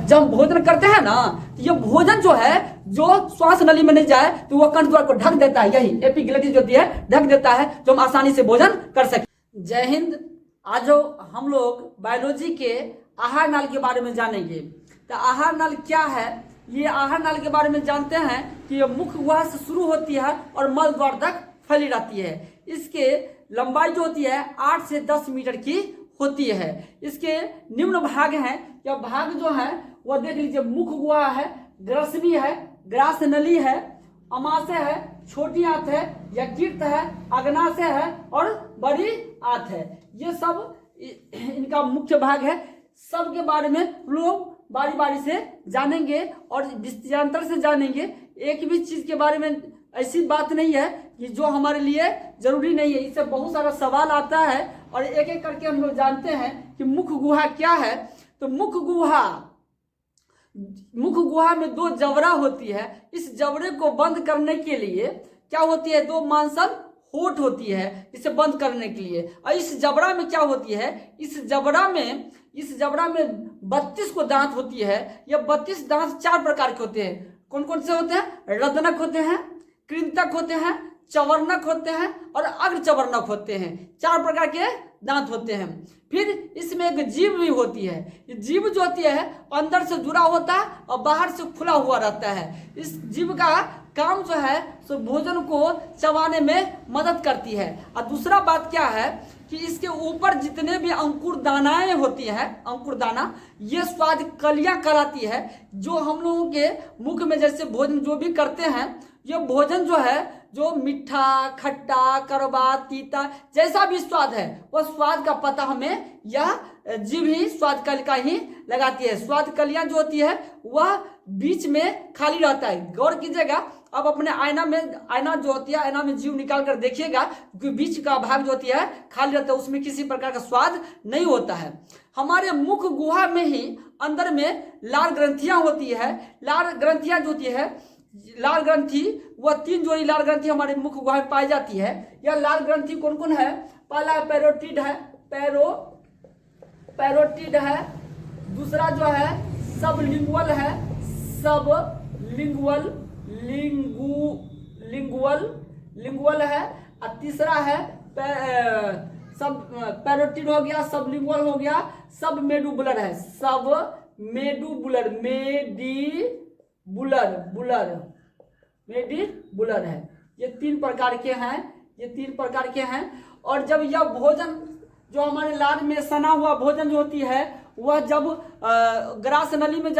जब हम भोजन करते हैं ना, तो ये भोजन जो है जो श्वास नली में नहीं जाए तो वह कंठ द्वार को ढक देता है, यही एपिग्लोटिस जो होती है ढक देता है, जो हम आसानी से भोजन कर सके। जय हिंद। आज हम लोग बायोलॉजी के आहार नाल के बारे में जानेंगे। तो आहार नाल क्या है, ये आहार नाल के बारे में जानते हैं कि ये मुख गुहा से शुरू होती है और मल द्वार तक फैली रहती है। इसके लंबाई जो होती है 8 से 10 मीटर की होती है। इसके निम्न भाग हैं, यह भाग जो है वह देख लीजिए, मुख गुहा है, ग्रसनी है, ग्रास नली है, अमाशय है, छोटी आंत है, यकृत है, अग्नाशय है और बड़ी आंत है। ये सब इनका मुख्य भाग है। सब के बारे में लोग बारी बारी से जानेंगे और विस्तार से जानेंगे। एक भी चीज के बारे में ऐसी बात नहीं है कि जो हमारे लिए जरूरी नहीं है। इससे बहुत सारा सवाल आता है और एक एक करके हम लोग जानते हैं कि मुख गुहा क्या है। तो मुख गुहा में 2 जबड़ा होती है। इस जबड़े को बंद करने के लिए क्या होती है, 2 मांसल होठ होती है इसे बंद करने के लिए। और इस जबड़ा में क्या होती है, इस जबड़ा में 32 को दांत होती है। यह 32 दांत 4 प्रकार के होते हैं। कौन कौन से होते हैं? रदनक होते हैं, कृंतक होते हैं, चवर्णक होते हैं और अग्रचवर्णक होते हैं। 4 प्रकार के दांत होते हैं। फिर इसमें एक जीभ भी होती है। ये जीभ जो होती है अंदर से जुड़ा होता है और बाहर से खुला हुआ रहता है। इस जीभ का काम जो है सो भोजन को चबाने में मदद करती है। और दूसरा बात क्या है कि इसके ऊपर जितने भी अंकुर दानाएं होती है, अंकुर दाना, ये स्वाद कलियां कराती है। जो हम लोगों के मुख में जैसे भोजन जो भी करते हैं, ये भोजन जो है जो मीठा, खट्टा, कड़वा, तीता जैसा भी स्वाद है, वह स्वाद का पता हमें यह जीभ ही स्वाद कल का ही लगाती है। स्वाद कलियां जो होती है वह बीच में खाली रहता है। गौर कीजिएगा, अब अपने आईना जो होती है, आईना में जीभ निकाल कर देखिएगा कि बीच का भाग जो होती है खाली रहता है, उसमें किसी प्रकार का स्वाद नहीं होता है। हमारे मुख गुहा में ही अंदर में लाल ग्रंथियां होती है। लाल ग्रंथियां जो होती है, लाल ग्रंथि, वह 3 जोड़ी लाल ग्रंथि हमारे मुख गुहा में पाई जाती है। यह लाल ग्रंथि कौन कौन है? पहला पैरोटिड है, पैरोटिड है। दूसरा जो है सबलिंगुअल है, लिंगुअल है। और तीसरा है सब पैरोटिड हो गया, सबलिंगुअल हो गया, सब मेडुबुलर है, सब मेडुबुलर, मेडुबुलर है। ये 3 प्रकार के हैं। और जब यह भोजन जो हमारे लार में सना हुआ भोजन जो होती है, वह जब ग्रास नली में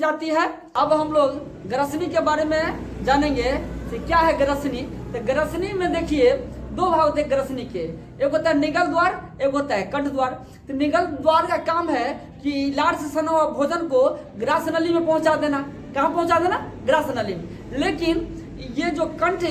जाती है। अब हम लोग ग्रसनी के बारे में जानेंगे कि क्या है ग्रसनी। तो ग्रसनी में देखिए 2 भाग होते हैं ग्रसनी के। एक होता है निगल द्वार, एक होता है कंठ द्वार। तो निगल द्वार का काम है कि लार से सना हुआ भोजन को ग्रास नली में पहुंचा देना। कहाँ पहुंचा देना? ग्रास नली में। लेकिन ये जो कंठ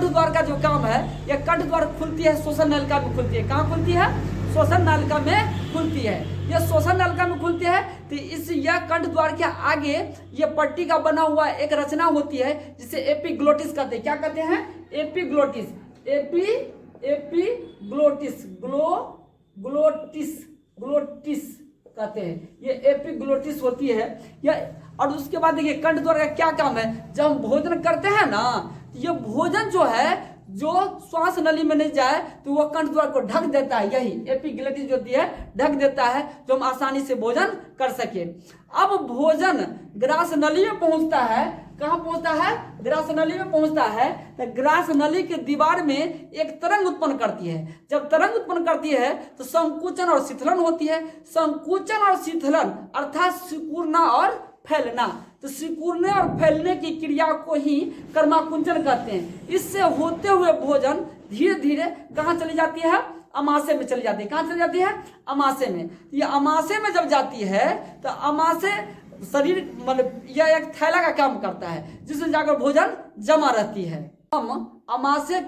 द्वार का जो काम है, यह कंठ द्वार खुलती है, श्वसन नलिका में खुलती है। कहाँ खुलती है? श्वसन नलिका में खुलती है। यह श्वसन नलिका में खुलती है। तो यह कंठ द्वार के आगे ये पट्टी का बना हुआ एक रचना होती है जिसे एपिग्लोटिस कहते हैं। क्या कहते हैं? एपिग्लोटिस, ग्लोटिस कहते हैं। ये एपिग्लोटिस होती है। यह, और उसके बाद देखिए कंठ द्वार का क्या काम है। जब हम भोजन करते हैं ना, तो ये भोजन जो है जो श्वास नली में नहीं जाए तो वह कंठ द्वार को ढक देता है, यही एपिग्लोटिस जो होती है ढक देता है, जो हम आसानी से भोजन कर सके। अब भोजन ग्रास नली में पहुंचता है। कहाँ पहुंचता है? ग्रास नली में पहुंचता है। तो ग्रास नली के दीवार में एक तरंग उत्पन्न करती है। जब तरंग उत्पन्न करती है तो संकुचन और शीतलन होती है। संकुचन और शीतलन अर्थात सिकुड़ना और फैलना। तो सिकुड़ने और फैलने की क्रिया को ही कर्माकुंचन कहते हैं। इससे होते हुए भोजन धीरे धीरे कहाँ चली जाती है? अमाशय में चली जाती है। कहाँ चली जाती है? अमाशय में। ये अमाशय में जब जाती है तो अमाशय शरीर मतलब यह एक थैला का काम करता है जिसमें जाकर भोजन जमा रहती है। हम अमाशय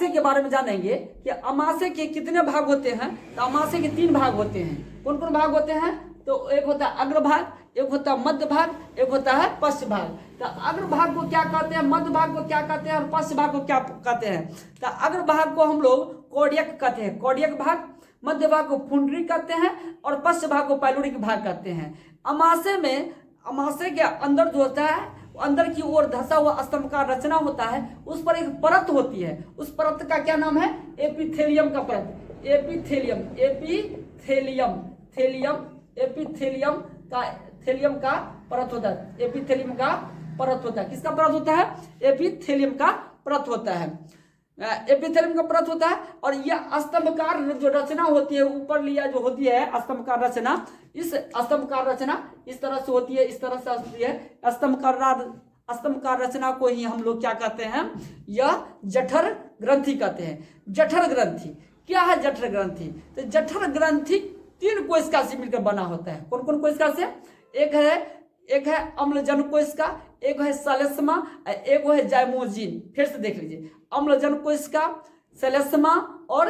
के बारे में जानेंगे कि अमाशय के कितने भाग होते हैं। तो अमाशय के 3 भाग होते हैं। कौन कौन भाग होते हैं? तो एक होता है अग्रभाग, एक होता है मध्य भाग, एक होता है पश्च भाग। तो अग्रभाग को क्या कहते हैं, मध्य भाग को क्या कहते हैं और पश्च भाग को क्या कहते हैं? तो अग्रभाग को हम लोग कोडियक कहते हैं, कोडियक भाग। मध्य भाग को पुंडरी कहते हैं और पश्च भाग को पैलोरिक भाग कहते हैं। अमाशय के अंदर जो होता है, अंदर की ओर धंसा हुआ स्तंभकार रचना होता है, उस पर एक परत होती है। उस परत का क्या नाम है? एपिथेलियम का परत। एपिथेलियम का परत होता है। एपिथेलियम का परत होता है। किसका परत होता है? एपिथेलियम का परत होता है। एपिथेलियम का परत होता है और यह स्तंभकार जो रचना होती है, ऊपर लिया जो होती है स्तंभकार रचना, इस स्तंभकार रचना इस तरह से होती है, इस तरह से होती है। स्तंभकार रचना को ही हम लोग क्या कहते हैं? यह जठर ग्रंथि कहते हैं। जठर ग्रंथि क्या है? जठर ग्रंथि, तो जठर ग्रंथि 3 कोशिका से मिलकर बना होता है। कौन कौन कोशिका से? एक है अम्लजन कोशिका, एक है सेलेस्मा, एक है जाइमोजिन। फिर से देख लीजिए, अम्लजन कोशिका, सेलेस्मा और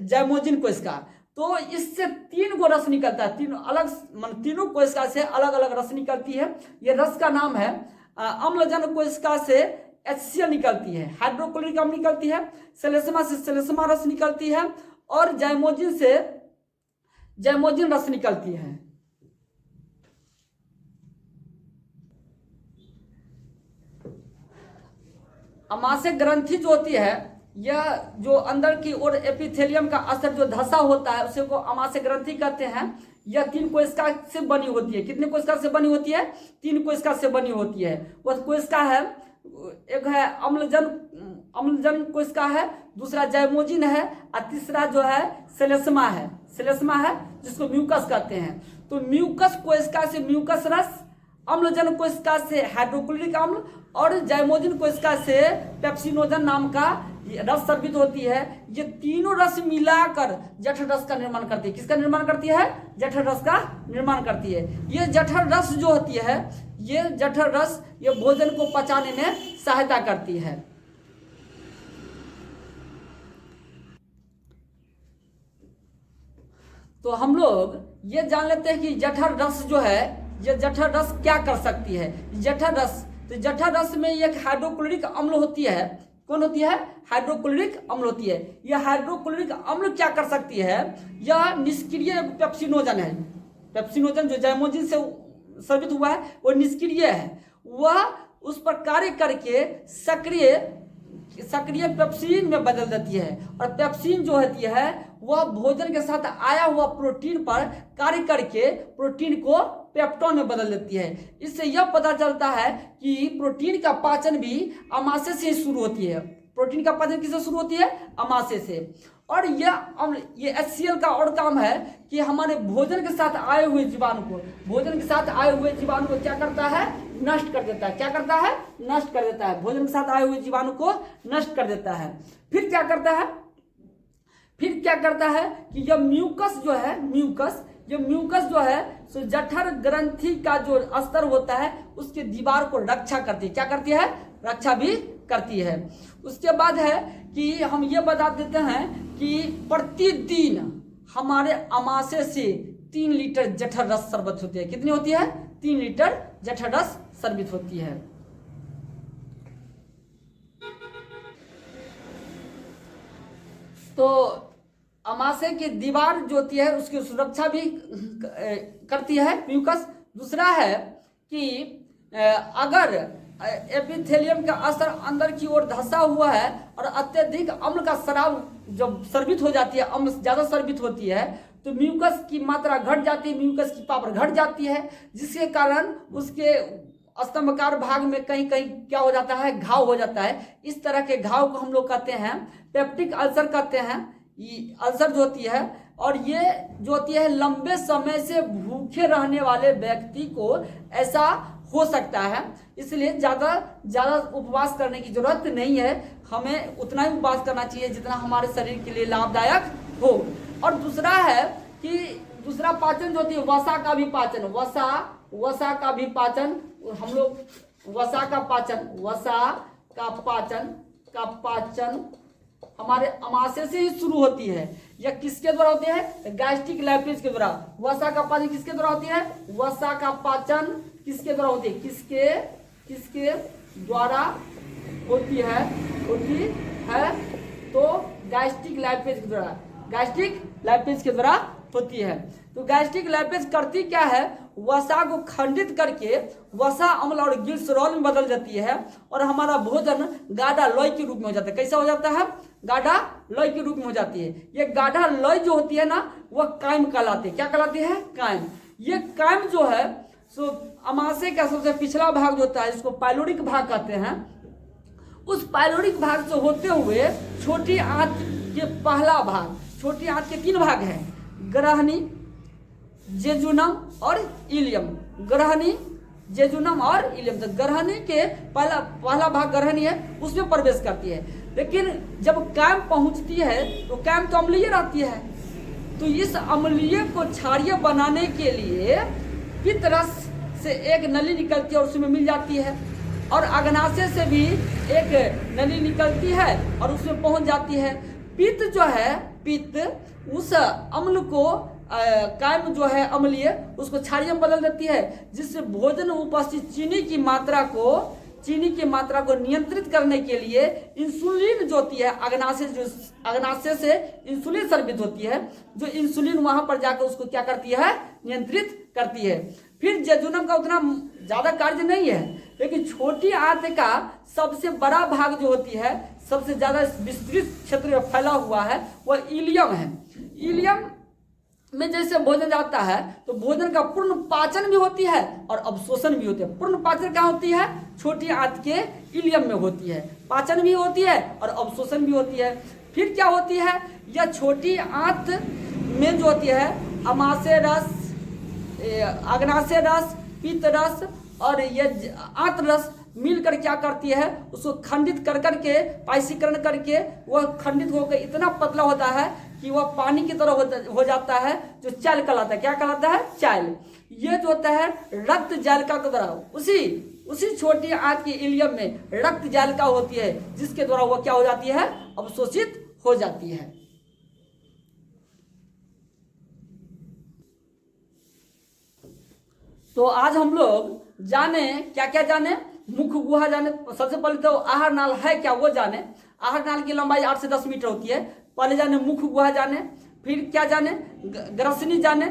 जाइमोजिन कोशिका। तो इससे 3 गो रस निकलता है। तीनों कोशिका से अलग अलग रस निकलती है। ये रस का नाम है, अम्लजन कोशिका से HCl निकलती है, हाइड्रोक्लोरिक अम्ल निकलती है। सेलेस्मा से सेलेस्मा रस निकलती है और जाइमोजिन से जाइमोजिन रस निकलती है। अमाशय ग्रंथि जो होती है, यह जो अंदर की ओर एपिथेलियम का अस्तर जो धंसा होता है, उसे को अमाशय ग्रंथि कहते हैं। यह 3 कोशिका से बनी होती है। कितने कोशिका से बनी होती है? 3 कोशिका से बनी होती है। वह कोशिका है, एक है अम्लजन कोशिका है, दूसरा जाइमोजिन है और तीसरा जो है सेलेस्मा है जिसको म्यूकस कहते हैं। तो म्यूकस कोशिका से म्यूकस रस, अम्लजन कोशिका से हाइड्रोक्लोरिक अम्ल और जाइमोजिन कोशिका से पेप्सिनोजन नाम का रस स्रावित होती है। ये तीनों रस मिलाकर जठर रस का निर्माण करती है। किसका निर्माण करती है? जठर रस का निर्माण करती है। ये जठर रस जो होती है, ये जठर रस ये भोजन को पचाने में सहायता करती है। तो हम लोग ये जान लेते हैं कि जठर रस जो है, ये जठर रस क्या कर सकती है। जठर रस में एक हाइड्रोक्लोरिक अम्ल होती है। कौन होती है? हाइड्रोक्लोरिक अम्ल होती है। यह हाइड्रोक्लोरिक अम्ल क्या कर सकती है? यह निष्क्रिय पेप्सिनोजन है। पेप्सिनोजन जो जाइमोजिन से स्रावित हुआ है वो निष्क्रिय है। वह उस पर कार्य करके सक्रिय पेप्सिन में बदल देती है और पेप्सिन जो होती है वह भोजन के साथ आया हुआ प्रोटीन पर कार्य करके प्रोटीन को पेप्टोन में बदल देती है। इससे यह पता चलता है कि प्रोटीन का पाचन भी अमाशय से शुरू होती है। प्रोटीन का पाचन किससे शुरू होती है? अमाशय से। और ये HCl का और काम है कि हमारे भोजन के साथ आए हुए जीवाणु को क्या करता है? नष्ट कर देता है। क्या करता है? नष्ट कर देता है। भोजन के साथ आए हुए जीवाणु को नष्ट कर देता है। फिर क्या करता है कि यह म्यूकस जो है सो जठर ग्रंथि का जो अस्तर होता है उसके दीवार को रक्षा करती है। क्या करती है? रक्षा भी करती है। उसके बाद है कि हम ये बता देते हैं कि प्रतिदिन हमारे अमाशय से 3 लीटर जठर रस स्रावित होती है। कितनी होती है? 3 लीटर जठर रस स्रावित होती है। तो अमाशय की दीवार जो होती है उसकी सुरक्षा भी करती है म्यूकस। दूसरा है कि अगर एपिथेलियम का अस्तर अंदर की ओर धंसा हुआ है और अत्यधिक अम्ल का स्राव जब स्रावित हो जाती है, अम्ल ज़्यादा स्रावित होती है, तो म्यूकस की मात्रा घट जाती है, म्यूकस की पावर घट जाती है, जिसके कारण उसके स्तंभकार भाग में कहीं कहीं क्या हो जाता है? घाव हो जाता है। इस तरह के घाव को हम लोग कहते हैं पेप्टिक अल्सर कहते हैं। ये अल्सर जो होती है, और ये जो होती है लंबे समय से भूखे रहने वाले व्यक्ति को ऐसा हो सकता है। इसलिए ज़्यादा उपवास करने की जरूरत नहीं है। हमें उतना ही उपवास करना चाहिए जितना हमारे शरीर के लिए लाभदायक हो। और दूसरा है कि दूसरा पाचन जो होती है वसा का भी पाचन हम लोग वसा का पाचन हमारे अमाशय से ही शुरू होती है। यह किसके द्वारा होती है? गैस्ट्रिक लाइपेज के द्वारा। वसा का पाचन किसके द्वारा होती है? वसा का पाचन किसके द्वारा होती है? किसके द्वारा होती है? तो गैस्ट्रिक लाइपेज के द्वारा। गैस्ट्रिक लाइपेज के द्वारा होती है। तो गैस्ट्रिक लाइपेज करती क्या है, वसा को खंडित करके वसा अम्ल और ग्लिसरॉल में बदल जाती है और हमारा भोजन गाढ़ा लोई के रूप में हो जाता है। कैसा हो जाता है, गाढ़ा लोई के रूप में हो जाती है। ये गाढ़ा लोई जो होती है ना, वह कायम कहलाती है। क्या कहलाती है, कायम। ये कायम जो है सो अमाशय का सबसे पिछला भाग जो होता है, इसको पाइलोरिक भाग कहते हैं। उस पाइलोरिक भाग से होते हुए छोटी आंत के पहला भाग, छोटी आंत के 3 भाग हैं, ग्रहणी, जेजुनम और इलियम। ग्रहणी, जेजुनम और इलियम। तो ग्रहणी के पहला भाग ग्रहणी है, उसमें प्रवेश करती है। लेकिन जब कायम पहुंचती है तो कायम तो अम्लीय रहती है। तो इस अम्लीय को क्षारीय बनाने के लिए पित्त रस से एक नली निकलती है और उसमें मिल जाती है, और अग्नाशय से भी एक नली निकलती है और उसमें पहुंच जाती है। पित्त जो है, पित्त उस अम्ल को कायम जो है अम्लीय, उसको क्षारीय में बदल देती है, जिससे भोजन में उपस्थित चीनी की मात्रा को नियंत्रित करने के लिए इंसुलिन जो होती है अग्नाशय से इंसुलिन स्रावित होती है, जो इंसुलिन वहां पर जाकर उसको क्या करती है, नियंत्रित करती है। फिर जेजुनम का उतना ज्यादा कार्य नहीं है, लेकिन छोटी आंत का सबसे बड़ा भाग जो होती है, सबसे ज्यादा विस्तृत क्षेत्र में फैला हुआ है, वह इलियम है। इलियम में जैसे भोजन जाता है तो भोजन का पूर्ण पाचन भी होती है और अवशोषण भी होती है। पूर्ण पाचन कहाँ होती है, छोटी आंत के इलियम में होती है। पाचन भी होती है और अवशोषण भी होती है। फिर क्या होती है, यह छोटी आंत में जो होती है अमाशय रस, अग्नाशय रस, पित्त रस और ये आंत रस मिलकर क्या करती है, उसको खंडित कर करके पाइसीकरण करके वह खंडित होकर इतना पतला होता है कि वह पानी की तरह हो जाता है, जो चायल कहलाता है। क्या कहलाता है, चायल। ये जो होता है रक्त जालिका के द्वारा उसी छोटी आंत के इलियम में रक्त जालिका होती है, जिसके द्वारा वह क्या हो जाती है, अवशोषित हो जाती है। तो आज हम लोग जाने क्या क्या जाने, मुख्य गुहा जाने। सबसे पहले तो आहार नाल है क्या वो जाने। आहार नाल की लंबाई 8 से 10 मीटर होती है। पहले जाने मुख्य गुहा जाने, फिर क्या जाने, ग्रसनी जाने,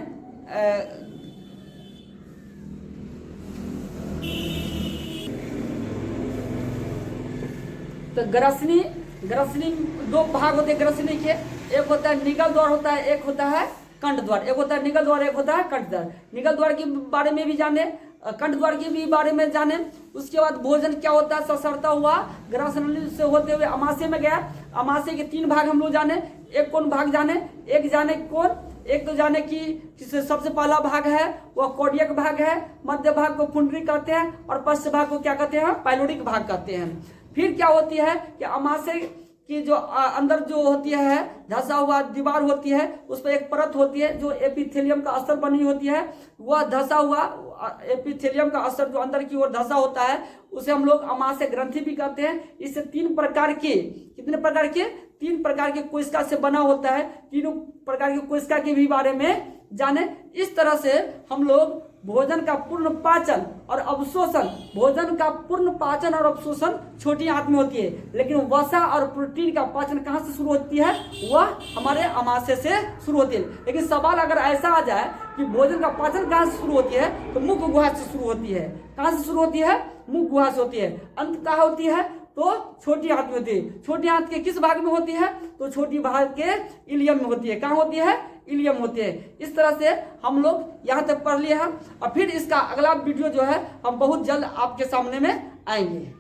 तो ग्रसनी 2 भाग होते हैं ग्रसनी के। एक होता है निगल द्वार होता है, एक होता है कंठ द्वार। एक होता है निगल द्वार, एक होता है कंठ द्वार। निगल द्वार के बारे में भी जाने, कंठ द्वार के भी बारे में जाने। उसके बाद भोजन क्या होता है, ससरता हुआ ग्रसनी से होते हुए अमाशय में गया। अमाशय के 3 भाग हम लोग जाने। एक कौन भाग जाने, एक तो जाने कि सबसे पहला भाग है वह कोडियक भाग है, मध्य भाग को कुंडली कहते हैं और पश्चिम भाग को क्या कहते हैं, पाइलोरिक भाग कहते हैं। फिर क्या होती है कि अमाशय की जो अंदर जो होती है धंसा हुआ दीवार होती है, उस पर एक परत होती है जो एपिथेलियम का अस्तर बनी होती है। वह धंसा हुआ एपिथेलियम का अस्तर जो अंदर की ओर धंसा होता है, उसे हम लोग अमाशय ग्रंथि भी कहते हैं। इससे 3 प्रकार के, कितने प्रकार के, 3 प्रकार के कोशिका से बना होता है। 3 प्रकार की कोशिका के भी बारे में जाने। इस तरह से हम लोग भोजन का पूर्ण पाचन और अवशोषण, भोजन का पूर्ण पाचन और अवशोषण छोटी आंत में होती है, लेकिन वसा और प्रोटीन का पाचन कहाँ से शुरू होती है, वह हमारे अमाशय से शुरू होती है। लेकिन सवाल अगर ऐसा आ जाए कि भोजन का पाचन कहाँ से शुरू होती है, तो मुख्य गुहा से शुरू होती है। कहाँ से शुरू होती है, मुख्य गुहा से होती है। अंत कहाँ होती है, तो छोटी आंत में होती है। छोटी आंत के किस भाग में होती है, तो छोटी भाग के इलियम में होती है। कहाँ होती है, इलियम होते हैं। इस तरह से हम लोग यहाँ तक पढ़ लिए हैं, और फिर इसका अगला वीडियो जो है हम बहुत जल्द आपके सामने में आएंगे।